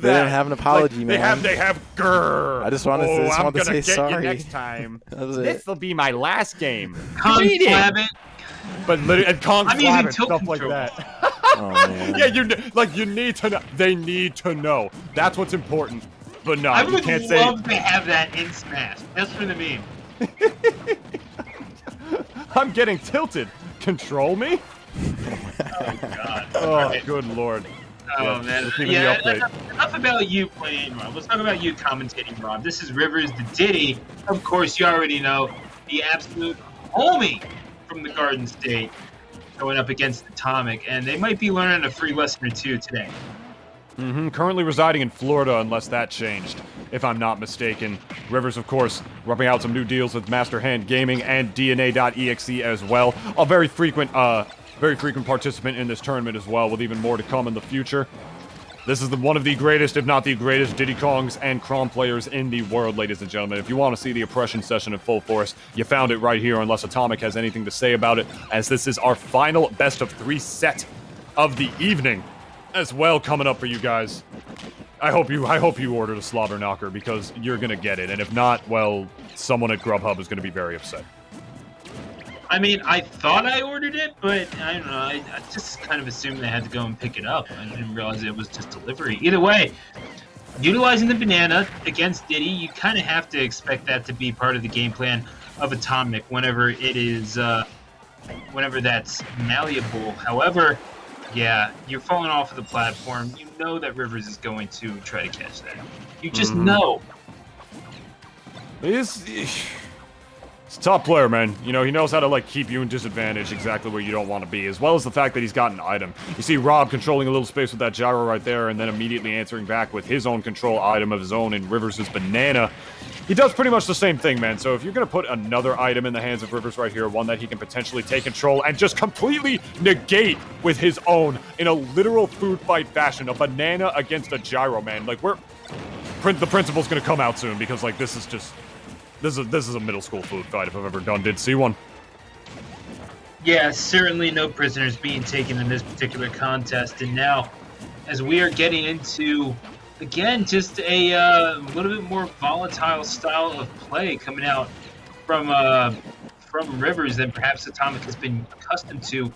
They didn't have an apology, like, man. They have grrr. I just wanted to I'm gonna say get sorry. you next time. That was it. This'll be my last game. Conflab it. But literally, and conflab it, tilt stuff control. like that. Oh, man. Yeah, you need to know. They need to know. That's what's important. But no, I you would can't say. love to have that in Smash. Just for the meme. I'm getting tilted. Control me? Oh god. Oh, Right. good lord. Oh Yeah, man. let's give me the Yeah. update. Enough about you playing, Rob. Let's talk about you commentating, Rob. This is Rivers the Diddy. Of course, you already know the absolute homie from the Garden State going up against Atomic, and they might be learning a free lesson or two today. Currently residing in Florida, unless that changed, if I'm not mistaken. Rivers, of course, rubbing out some new deals with Master Hand Gaming and DNA.EXE as well. A very frequent participant in this tournament as well, with even more to come in the future. This is one of the greatest, if not the greatest, Diddy Kongs and Crom players in the world, ladies and gentlemen. If you want to see the oppression session in full force, you found it right here, unless Atomic has anything to say about it, as this is our final best-of-3 set of the evening as well, coming up for you guys. I hope you ordered a slobber knocker, because you're gonna get it, and if not, well, someone at Grubhub is gonna be very upset. I mean, I thought I ordered it, but I don't know. I just kind of assumed I had to go and pick it up. I didn't realize it was just delivery. Either way, utilizing the banana against Diddy, you kind of have to expect that to be part of the game plan of Atomic whenever it is, whenever that's malleable. However, yeah, you're falling off of the platform. You know that Rivers is going to try to catch that. You just know. He's a top player, man. You know, he knows how to, like, keep you in disadvantage exactly where you don't want to be, as well as the fact that he's got an item. You see Rob controlling a little space with that gyro right there, and then immediately answering back with his own control item of his own in Rivers' banana. He does pretty much the same thing, man. So if you're going to put another item in the hands of Rivers right here, one that he can potentially take control and just completely negate with his own in a literal food fight fashion, a banana against a gyro, man. Like, the principle's going to come out soon, because, like, this is just... This is a middle school food fight if I've ever did see one. Yeah, certainly no prisoners being taken in this particular contest. And now, as we are getting into, again, just a little bit more volatile style of play coming out from Rivers than perhaps Atomic has been accustomed to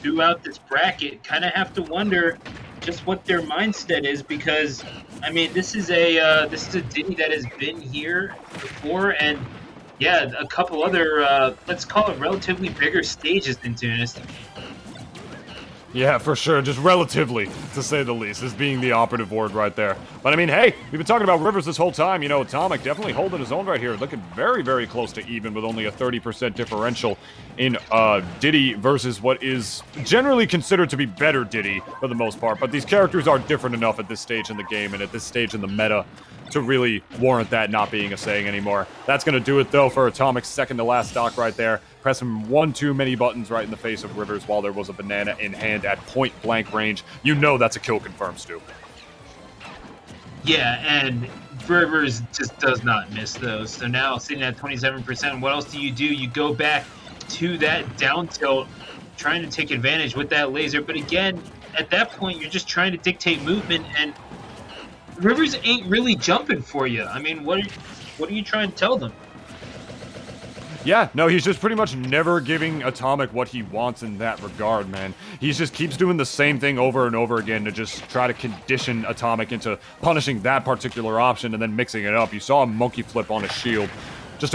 throughout this bracket, kind of have to wonder just what their mindset is, because I mean, this is a Diddy that has been here before, and yeah, a couple other let's call it relatively bigger stages than Tunis. Yeah, for sure. Just relatively, to say the least, is being the operative word right there. But I mean, hey, we've been talking about Rivers this whole time. You know, Atomic definitely holding his own right here. Looking very, very close to even, with only a 30% differential in Diddy versus what is generally considered to be better Diddy for the most part. But these characters are different enough at this stage in the game and at this stage in the meta to really warrant that not being a saying anymore. That's going to do it, though, for Atomic's second to last stock right there. Pressing one too many buttons right in the face of Rivers while there was a banana in hand at point-blank range. You know that's a kill confirmed, Stu. Yeah, and Rivers just does not miss those. So now, sitting at 27%, what else do? You go back to that down tilt, trying to take advantage with that laser. But again, at that point, you're just trying to dictate movement, and Rivers ain't really jumping for you. I mean, what are you trying to tell them? Yeah, no, he's just pretty much never giving Atomic what he wants in that regard, man. He just keeps doing the same thing over and over again to just try to condition Atomic into punishing that particular option and then mixing it up. You saw a monkey flip on his shield,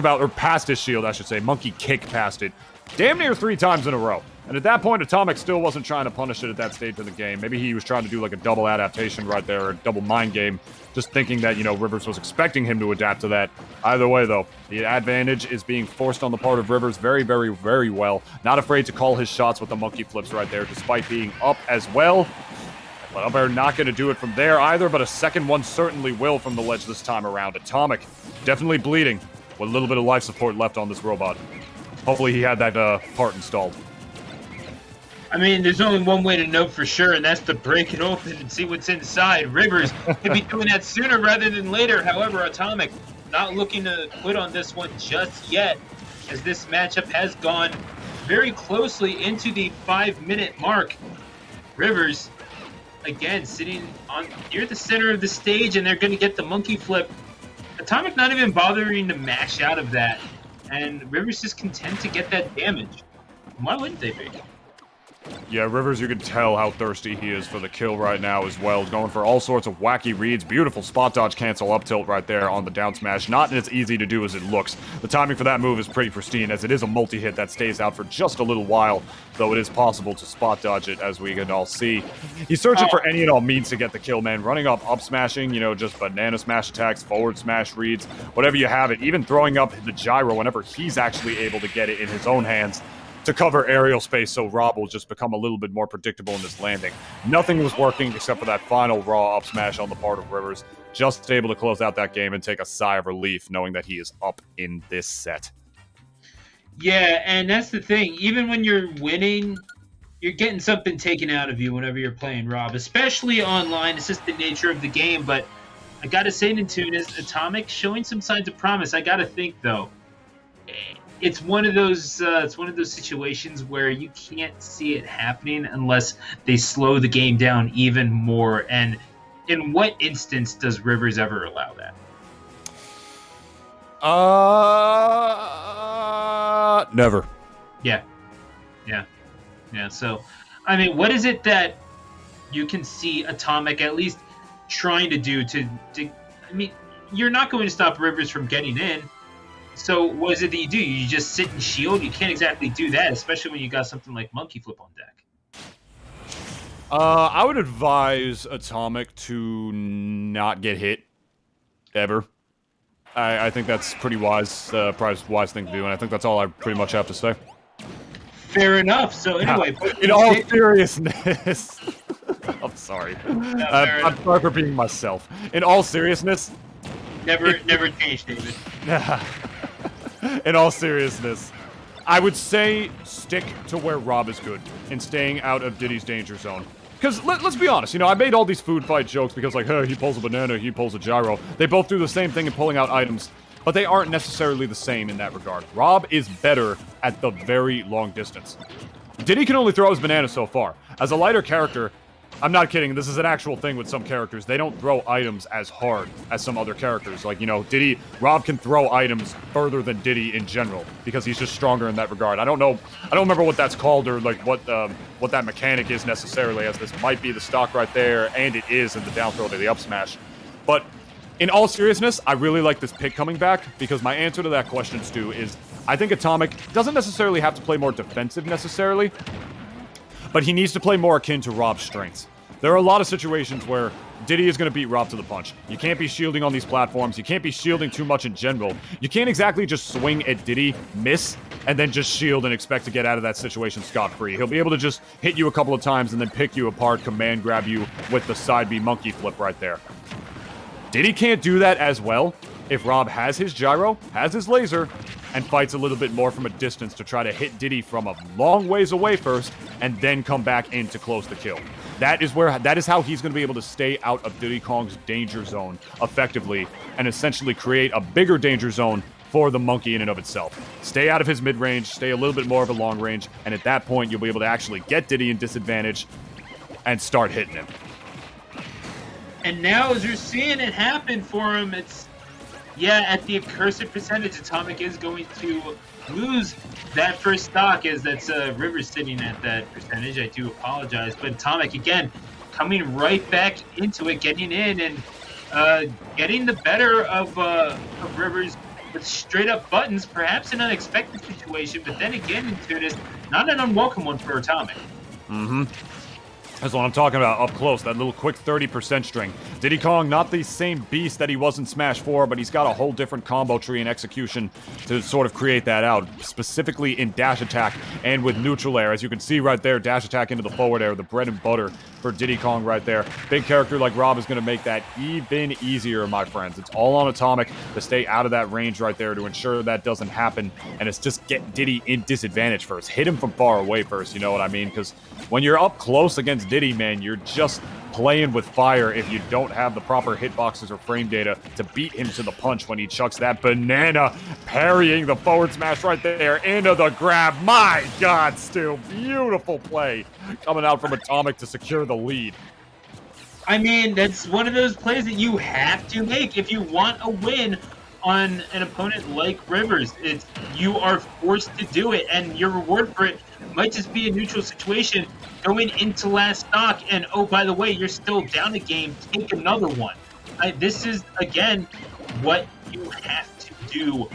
or past his shield, I should say. Monkey kick past it. Damn near 3 times in a row. And at that point, Atomic still wasn't trying to punish it at that stage of the game. Maybe he was trying to do like a double adaptation right there, or a double mind game, just thinking that, you know, Rivers was expecting him to adapt to that. Either way, though, the advantage is being forced on the part of Rivers very, very, very well. Not afraid to call his shots with the monkey flips right there, despite being up as well. But Uber not going to do it from there either, but a second one certainly will from the ledge this time around. Atomic definitely bleeding with a little bit of life support left on this robot. Hopefully he had that part installed. I mean, there's only one way to know for sure, and that's to break it open and see what's inside. Rivers could be doing that sooner rather than later. However, Atomic not looking to quit on this one just yet, as this matchup has gone very closely into the 5-minute mark. Rivers again, sitting on near the center of the stage, and they're going to get the monkey flip. Atomic not even bothering to mash out of that, and Rivers just content to get that damage. Why wouldn't they be? Yeah, Rivers, you can tell how thirsty he is for the kill right now as well. He's going for all sorts of wacky reads. Beautiful spot dodge cancel up tilt right there on the down smash. Not as easy to do as it looks. The timing for that move is pretty pristine, as it is a multi-hit that stays out for just a little while, though it is possible to spot dodge it, as we can all see. He's searching for any and all means to get the kill, man. Running up smashing, you know, just banana smash attacks, forward smash reads, whatever you have it. Even throwing up the gyro whenever he's actually able to get it in his own hands to cover aerial space, so Rob will just become a little bit more predictable in this landing. Nothing was working except for that final raw up smash on the part of Rivers. Just able to close out that game and take a sigh of relief knowing that he is up in this set. Yeah, and that's the thing. Even when you're winning, you're getting something taken out of you whenever you're playing Rob, especially online. It's just the nature of the game, but I gotta say, Nintunis, Atomic showing some signs of promise. I gotta think, though. It's one of those situations where you can't see it happening unless they slow the game down even more. And in what instance does Rivers ever allow that? Never. Yeah. So, I mean, what is it that you can see Atomic at least trying to do to I mean, you're not going to stop Rivers from getting in. So what is it that you do? You just sit and shield? You can't exactly do that, especially when you got something like Monkey Flip on deck. I would advise Atomic to not get hit, ever. I think that's pretty wise, wise thing to do, and I think that's all I pretty much have to say. Fair enough. So anyway, in all seriousness, I'm sorry. No, I'm sorry for being myself. In all seriousness, never change, David. In all seriousness, I would say stick to where Rob is good and staying out of Diddy's danger zone. Because let's be honest, you know, I made all these food fight jokes because, like, hey, he pulls a banana, he pulls a gyro. They both do the same thing in pulling out items, but they aren't necessarily the same in that regard. Rob is better at the very long distance. Diddy can only throw his banana so far. As a lighter character, I'm not kidding, this is an actual thing with some characters. They don't throw items as hard as some other characters. Like, you know, Rob can throw items further than Diddy in general because he's just stronger in that regard. I don't remember what that's called or like what that mechanic is necessarily, as this might be the stock right there, and it is in the down throw to the up smash. But in all seriousness, I really like this pick coming back because my answer to that question, Stu, is I think Atomic doesn't necessarily have to play more defensive necessarily, but he needs to play more akin to Rob's strengths. There are a lot of situations where Diddy is going to beat Rob to the punch. You can't be shielding on these platforms. You can't be shielding too much in general. You can't exactly just swing at Diddy, miss, and then just shield and expect to get out of that situation scot-free. He'll be able to just hit you a couple of times and then pick you apart, command grab you with the side B monkey flip right there. Diddy can't do that as well if Rob has his gyro, has his laser, and fights a little bit more from a distance to try to hit Diddy from a long ways away first, and then come back in to close the kill. That is how he's going to be able to stay out of Diddy Kong's danger zone effectively, and essentially create a bigger danger zone for the monkey in and of itself. Stay out of his mid-range, stay a little bit more of a long range, and at that point, you'll be able to actually get Diddy in disadvantage and start hitting him. And now, as you're seeing it happen for him, at the accursed percentage, Atomic is going to lose that first stock, as that's Rivers sitting at that percentage. I do apologize, but Atomic, again, coming right back into it, getting in and getting the better of Rivers with straight-up buttons, perhaps an unexpected situation, but then again, into this, not an unwelcome one for Atomic. Mm-hmm. That's what I'm talking about, up close, that little quick 30% string. Diddy Kong, not the same beast that he was in Smash 4, but he's got a whole different combo tree and execution to sort of create that out, specifically in dash attack and with neutral air. As you can see right there, dash attack into the forward air, the bread and butter for Diddy Kong right there. Big character like Rob is going to make that even easier, my friends. It's all on Atomic to stay out of that range right there to ensure that doesn't happen, and it's just get Diddy in disadvantage first. Hit him from far away first, you know what I mean? Because when you're up close against Diddy, man, you're just playing with fire if you don't have the proper hitboxes or frame data to beat him to the punch when he chucks that banana, parrying the forward smash right there into the grab. My God, Stu, beautiful play coming out from Atomic to secure the lead. I mean, that's one of those plays that you have to make if you want a win on an opponent like Rivers. You are forced to do it, and your reward for it might just be a neutral situation going into last stock. And oh, by the way, you're still down a game. Take another one. This is again what you have to do.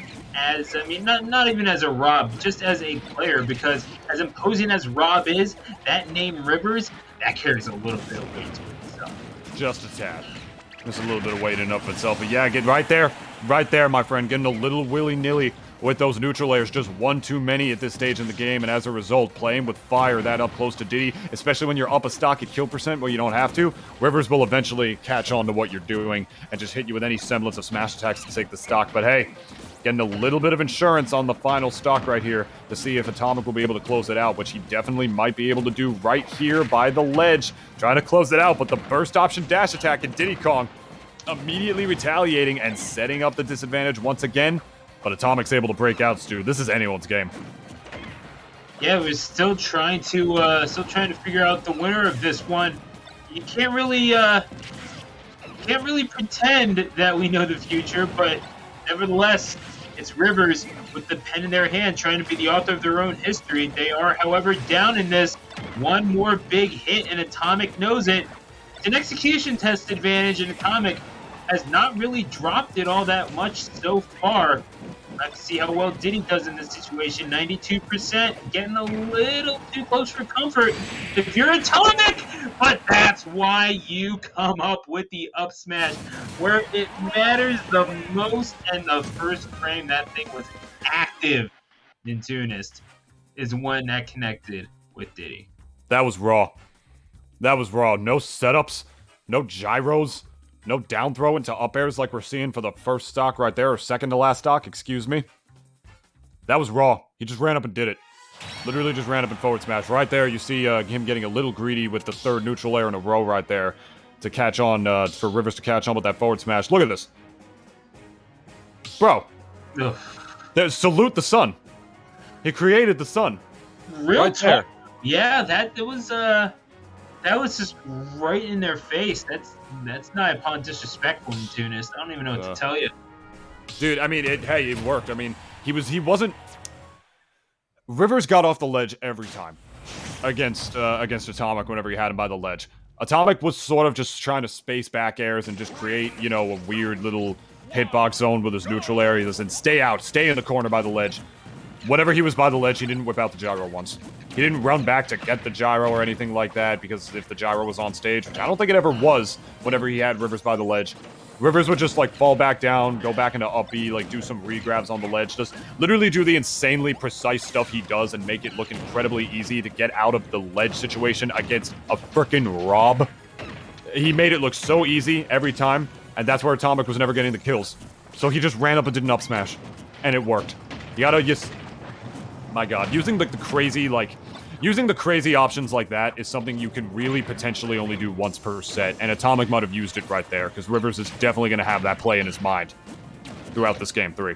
Not even as a Rob, just as a player, because as imposing as Rob is, that name Rivers, that carries a little bit of weight to it. So. Just a tad. There's a little bit of weight in of itself, but yeah, get right there, my friend, getting a little willy-nilly with those neutral layers, just one too many at this stage in the game, and as a result, playing with fire that up close to Diddy, especially when you're up a stock at kill percent where you don't have to, Rivers will eventually catch on to what you're doing and just hit you with any semblance of smash attacks to take the stock, but hey, getting a little bit of insurance on the final stock right here to see if Atomic will be able to close it out, which he definitely might be able to do right here by the ledge, trying to close it out, but the burst option dash attack and Diddy Kong immediately retaliating and setting up the disadvantage once again, but Atomic's able to break out, Stu. This is anyone's game. Yeah, we're still trying to figure out the winner of this one. You can't really pretend that we know the future, but nevertheless, it's Rivers with the pen in their hand trying to be the author of their own history. They are, however, down in this. One more big hit, and Atomic knows it. It's an execution test advantage, and Atomic has not really dropped it all that much so far. Let's see how well Diddy does in this situation. 92%, getting a little too close for comfort if you're Atomic, but that's why you come up with the up smash where it matters the most. And the first frame that thing was active in Tunist is one that connected with Diddy. That was raw. That was raw. No setups, no gyros, no down throw into up airs like we're seeing for the first stock right there, or second to last stock, excuse me. That was raw. He just ran up and did it. Literally just ran up and forward smash. Right there, you see him getting a little greedy with the third neutral layer in a row right there to catch on, for Rivers to catch on with that forward smash. Look at this. Bro. Salute the sun. He created the sun. Real right there. Yeah, that was just right in their face. That's not upon disrespectful in Tunis. I don't even know what to tell you. Dude, I mean, it worked. I mean, he wasn't... Rivers got off the ledge every time against Atomic whenever he had him by the ledge. Atomic was sort of just trying to space back airs and just create, you know, a weird little hitbox zone with his neutral areas and stay in the corner by the ledge. Whenever he was by the ledge, he didn't whip out the gyro once. He didn't run back to get the gyro or anything like that, because if the gyro was on stage, which I don't think it ever was whenever he had Rivers by the ledge, Rivers would just, like, fall back down, go back into up B, like, do some regrabs on the ledge, just literally do the insanely precise stuff he does and make it look incredibly easy to get out of the ledge situation against a frickin' Rob. He made it look so easy every time, and that's where Atomic was never getting the kills. So he just ran up and did an up smash, and it worked. You gotta just... My god, using the crazy options like that is something you can really potentially only do once per set, and Atomic might have used it right there, because Rivers is definitely going to have that play in his mind throughout this game 3.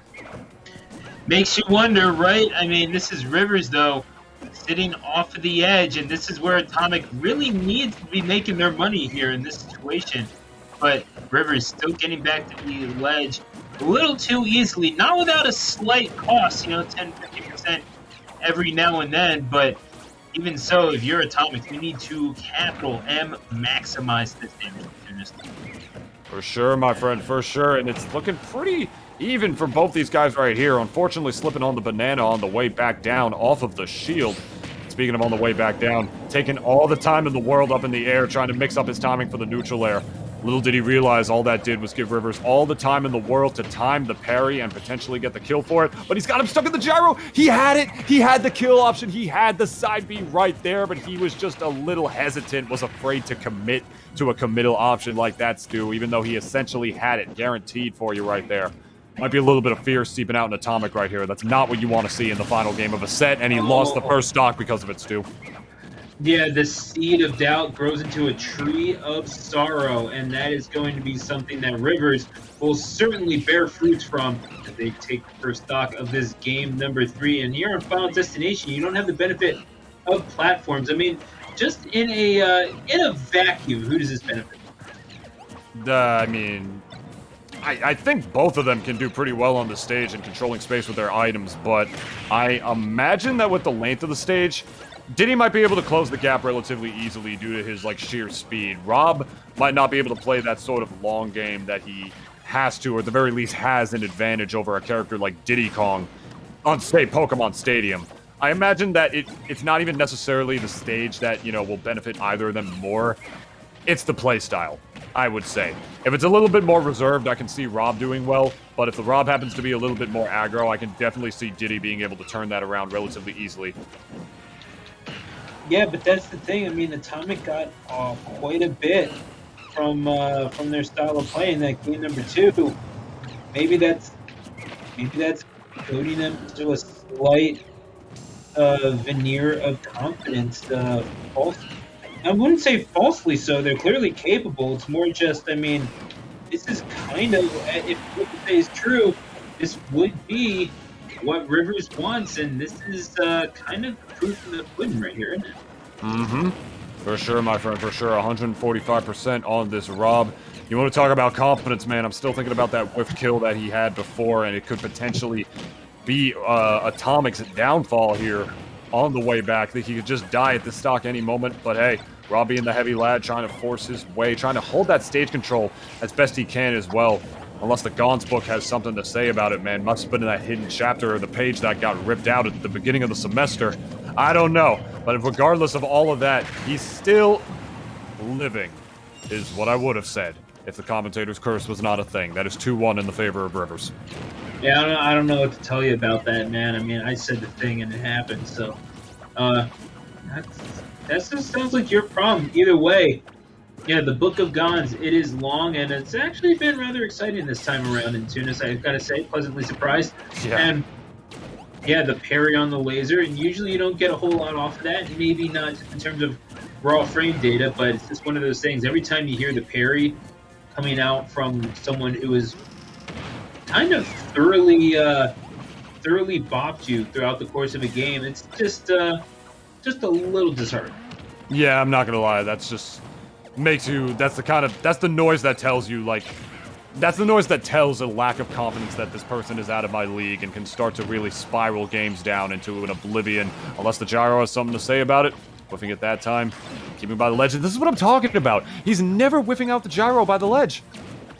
Makes you wonder, right? I mean, this is Rivers, though, sitting off of the edge, and this is where Atomic really needs to be making their money here in this situation. But Rivers still getting back to the ledge a little too easily, not without a slight cost, 10-15% every now and then, but even so, if you're Atomic, you need to capital M maximize this damage. For sure, my friend, for sure, and it's looking pretty even for both these guys right here. Unfortunately, slipping on the banana on the way back down off of the shield. Speaking of on the way back down, taking all the time in the world up in the air, trying to mix up his timing for the neutral air. Little did he realize all that did was give Rivers all the time in the world to time the parry and potentially get the kill for it. But he's got him stuck in the gyro. He had it. He had the kill option. He had the side B right there, but he was just a little hesitant, was afraid to commit to a committal option like that, Stu, even though he essentially had it guaranteed for you right there. Might be a little bit of fear seeping out in Atomic right here. That's not what you want to see in the final game of a set, and he lost the first stock because of it, Stu. Yeah, the seed of doubt grows into a tree of sorrow, and that is going to be something that Rivers will certainly bear fruits from as they take the first stock of this game number 3. And here on Final Destination, you don't have the benefit of platforms. I mean, just in a vacuum, who does this benefit? I mean, I think both of them can do pretty well on the stage and controlling space with their items, but I imagine that with the length of the stage, Diddy might be able to close the gap relatively easily due to his, like, sheer speed. Rob might not be able to play that sort of long game that he has to, or at the very least has an advantage over a character like Diddy Kong on, say, Pokemon Stadium. I imagine that it's not even necessarily the stage that, you know, will benefit either of them more. It's the play style, I would say. If it's a little bit more reserved, I can see Rob doing well, but if the Rob happens to be a little bit more aggro, I can definitely see Diddy being able to turn that around relatively easily. Yeah, but that's the thing. I mean, Atomic got quite a bit from their style of play in that game number 2. Maybe that's coding them to a slight veneer of confidence. False. I wouldn't say falsely so. They're clearly capable. It's more just, I mean, this is kind of, if what you say is true, this would be what Rivers wants, and this is kind of proof in the pudding right here, isn't it? Mm-hmm. For sure, my friend, for sure. 145% on this Rob. You want to talk about confidence, man? I'm still thinking about that whiff kill that he had before, and it could potentially be Atomic's downfall here on the way back. That he could just die at the stock any moment, but hey, Rob being the heavy lad, trying to force his way, trying to hold that stage control as best he can as well. Unless the Gaunt's book has something to say about it, man. Must have been in that hidden chapter or the page that got ripped out at the beginning of the semester. I don't know. But regardless of all of that, he's still living, is what I would have said if the commentator's curse was not a thing. That is 2-1 in the favor of Rivers. Yeah, I don't know what to tell you about that, man. I mean, I said the thing and it happened, so that just sounds like your problem. Either way, yeah, the Book of Gons, it is long, and it's actually been rather exciting this time around in Tunis, I've got to say, pleasantly surprised. Yeah. And yeah, the parry on the laser, and usually you don't get a whole lot off of that, maybe not in terms of raw frame data, but it's just one of those things. Every time you hear the parry coming out from someone who is kind of thoroughly bopped you throughout the course of a game, it's just a little disheartening. Yeah, I'm not gonna lie. That's just makes you. That's the noise that tells you, like, that's the noise that tells a lack of confidence that this person is out of my league and can start to really spiral games down into an oblivion. Unless the gyro has something to say about it. Whiffing at that time, keeping by the ledge. This is what I'm talking about. He's never whiffing out the gyro by the ledge.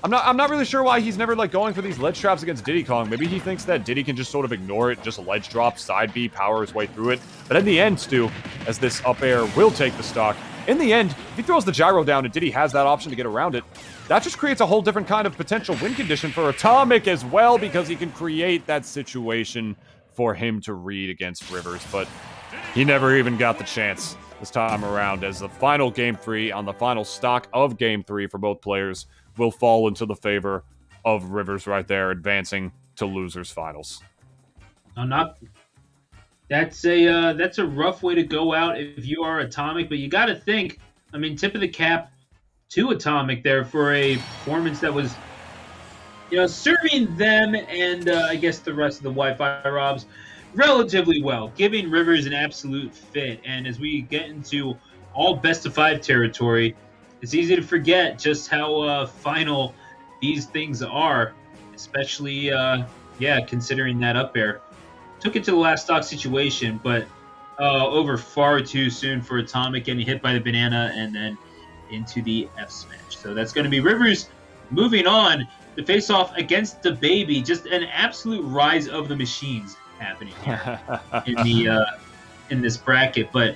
I'm not really sure why he's never, like, going for these ledge traps against Diddy Kong. Maybe he thinks that Diddy can just sort of ignore it, just ledge drop, side B, power his way through it. But in the end, Stu, as this up air will take the stock, in the end, if he throws the gyro down and Diddy has that option to get around it, that just creates a whole different kind of potential win condition for Atomic as well, because he can create that situation for him to read against Rivers. But he never even got the chance this time around, as the final Game 3 on the final stock of Game 3 for both players will fall into the favor of Rivers right there, advancing to losers finals. That's a rough way to go out if you are Atomic, but you got to think, I mean, tip of the cap to Atomic there for a performance that was, you know, serving them and I guess the rest of the Wi-Fi Robs relatively well, giving Rivers an absolute fit. And as we get into all best of 5 territory, it's easy to forget just how final these things are, especially, considering that up air. Took it to the last stock situation, but over far too soon for Atomic, getting hit by the banana and then into the F smash. So that's going to be Rivers moving on to face off against the baby. Just an absolute rise of the machines happening here in this bracket. But